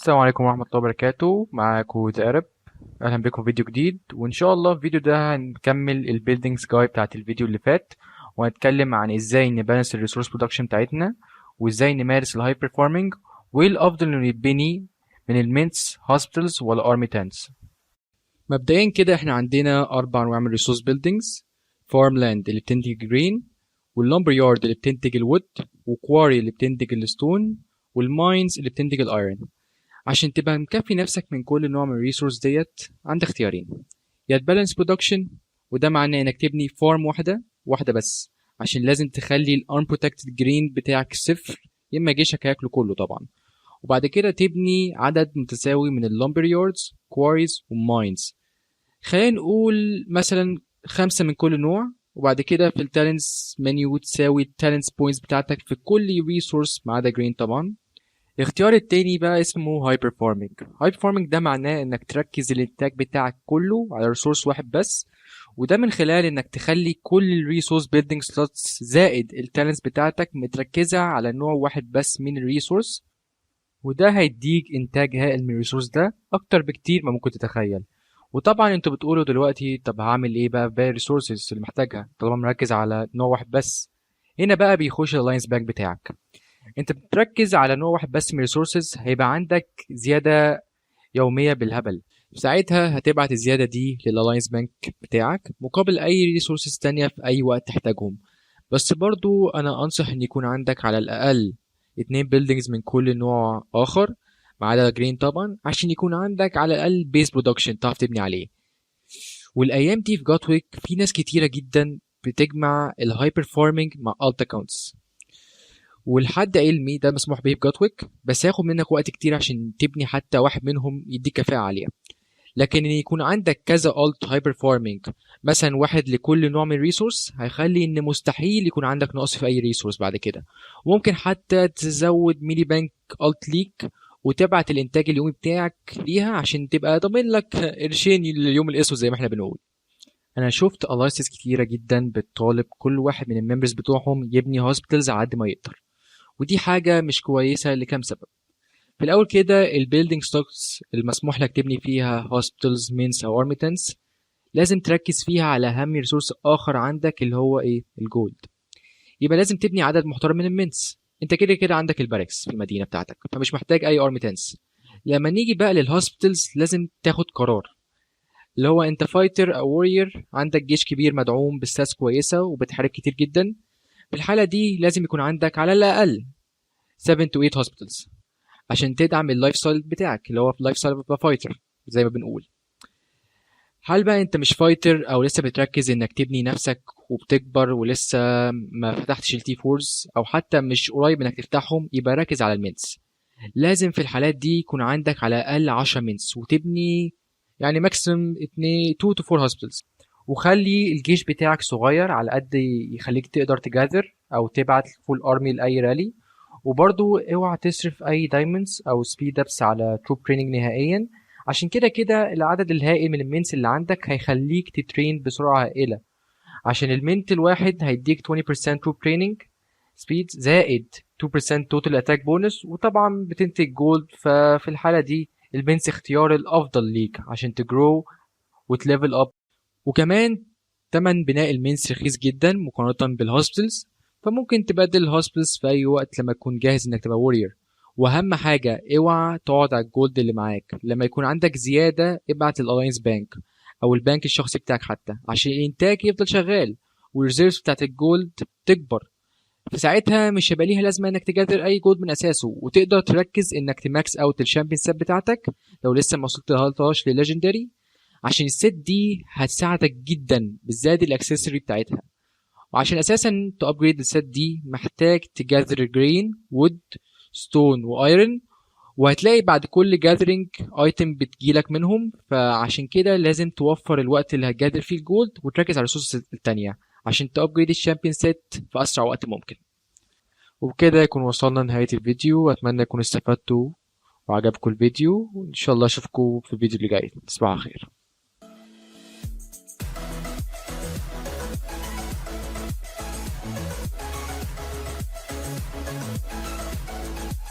السلام عليكم ورحمة الله وبركاته. معاكم زارب. أهلا بكم في فيديو جديد، وإن شاء الله في الفيديو ده هنكمل البيلدينجز جاي بتاعت الفيديو اللي فات، وهنتكلم عن إزاي نبالانس الريسورس برودكشن بتاعتنا، وإزاي نمارس الهاي بيرفورمينج، وإيه الأفضل إنه يتبني من المينتس هوسبيتالز ولا أرمي تانس. مبدئيا كده إحنا عندنا 4 أنواع من الريسورس بيلدينجز: فارملاند اللي بتنتج جرين، واللمبر يارد اللي بتنتج الوود، وكواري اللي بتنتج الستون، والماينز اللي بتنتج الايرون. عشان تبقى مكفي نفسك من كل نوع من الريسورس ديت عندك اختيارين: يا تبالانس برودكشن، وده معناه انك تبني فارم واحده بس، عشان لازم تخلي الانبروتكتد جرين بتاعك صفر، يا اما جيشك هياكله كله طبعا. وبعد كده تبني عدد متساوي من اللمبر ياردز، كواريز، وماينز. خلينا نقول مثلا 5 من كل نوع. وبعد كده في التالنتس منيو تساوي التالنتس بوينتس بتاعتك في كل ريسورس ما عدا جرين طبعا. الاختيار التاني بقى اسمه هاي بيرفورمينج. هاي بيرفورمينج ده معناه انك تركز الانتاج بتاعك كله على ريسورس واحد بس، وده من خلال انك تخلي كل الريسورس بيلدينج سلوتس زائد التالنتس بتاعتك متركزة على نوع واحد بس من الريسورس، وده هيديك انتاج هائل من الريسورس ده اكتر بكتير ما ممكن تتخيل. وطبعا انتوا بتقولوا دلوقتي طب هعمل ايه بقى في باقي الريسورسز اللي محتاجها طالما مركز على نوع واحد بس؟ هنا بقى بيخش الالاينس بانك بتاعك. انت بتركز على نوع واحد بس من الريسورسز، هيبقى عندك زياده يوميه بالهبل. ساعتها هتبعت الزياده دي للالاينس بانك بتاعك مقابل اي ريسورسز تانية في اي وقت تحتاجهم. بس برضو انا انصح ان يكون عندك على الاقل 2 بيلدينجز من كل نوع اخر ما عدا جرين طبعا، عشان يكون عندك على الاقل بيس برودكشن تعرف تبني عليه. والايام دي في جاتويك في ناس كتيره جدا بتجمع الهاي بيرفورمينج مع الت اكونتس، والحد علمي ده مسموح به بجاتويك، بس هياخد منك وقت كتير عشان تبني حتى واحد منهم يديك كفاءة عالية. لكن ان يكون عندك كذا الت هاي بيرفورمينج، مثلا واحد لكل نوع من ريسورس، هيخلي ان مستحيل يكون عندك نقص في اي ريسورس بعد كده. وممكن حتى تزود ميني بانك الت ليك وتبعت الانتاج اليومي بتاعك ليها عشان تبقى ضامن لك قرشين اليوم الاسود زي ما احنا بنقول. انا شفت الايسيس كتيره جدا بتطالب كل واحد من الممبرز بتوعهم يبني هوسبيتالز على قد ما يقدر، ودي حاجة مش كويسة لكام سبب. في الأول كده البيلدينج ستوكس المسموح لك تبني فيها هوسبيتالز، مينس أو أرميتنز، لازم تركز فيها على أهم ريسورس آخر عندك اللي هو إيه؟ الجولد. يبقى لازم تبني عدد محترم من المينس. أنت كده كده عندك الباركس في المدينة بتاعتك، فمش محتاج أي أرميتنز. لما نيجي بقى للهوسبيتالز لازم تاخد قرار، اللي هو أنت فايتر أو وورير، عندك جيش كبير مدعوم بستاتس كويسة وبتحارب كتير جدا. في الحالة دي لازم يكون عندك على الأقل 7 to 8 hospitals عشان تدعم اللايف ستايل بتاعك اللي هو اللايف ستايل اوف فايتر زي ما بنقول. هل بقى انت مش فايتر او لسه بتركز انك تبني نفسك وبتكبر ولسه ما فتحتش التي فورز او حتى مش قريب انك تفتحهم؟ يبقى ركز على المينس. لازم في الحالات دي يكون عندك على الاقل 10 مينس، وتبني يعني ماكسيمم 2 to 4 hospitals. وخلي الجيش بتاعك صغير على قد يخليك تقدر تجاذر او تبعت فول ارمي لاي رالي. وبرضو اوعى تصرف اي دايموندز او سبيد ابس على تروب تريننج نهائيا، عشان كده كده العدد الهائل من المينس اللي عندك هيخليك تترين بسرعة هائلة. عشان المينت الواحد هيديك 20% تروب تريننج سبيد زائد 2% توتال اتاك بونس، وطبعا بتنتج جولد. ففي الحالة دي المينس اختيار الافضل ليك عشان تجرو وتليفل اب. وكمان تمن بناء المينس رخيص جدا مقارنة بالهوسبيتالز، فممكن تبدل الهوسبيتالز في أي وقت لما تكون جاهز إنك تبقى وورير. وأهم حاجة اوعى تقعد على الجولد اللي معاك، لما يكون عندك زيادة ابعت للألاينس بانك أو البنك الشخصي بتاعك حتى، عشان الإنتاج يفضل شغال والريزيرفز بتاعت الجولد تكبر. في ساعتها مش هيبقى ليها لازمة إنك تجذر أي جولد من أساسه، وتقدر تركز إنك تماكس أوت الشامبيون سيت بتاعتك لو لسه ما وصلتلهاش لليجندري، عشان الست دي هتساعدك جدا بالذات الاكسسوري بتاعتها. وعشان اساسا تابجريد الست دي محتاج تجاذر جرين، وود، ستون، وايرون، وهتلاقي بعد كل جاذرينج ايتم بتجيلك منهم. فعشان كده لازم توفر الوقت اللي هتجاذر فيه الجولد وتركز على الريسورسز التانية عشان تابجريد الشامبيون سيت في اسرع وقت ممكن. وبكده يكون وصلنا لنهاية الفيديو، واتمنى يكون استفدتوا وعجبكم الفيديو، وان شاء الله اشوفكم في الفيديو اللي جاي. تصبحوا على خير.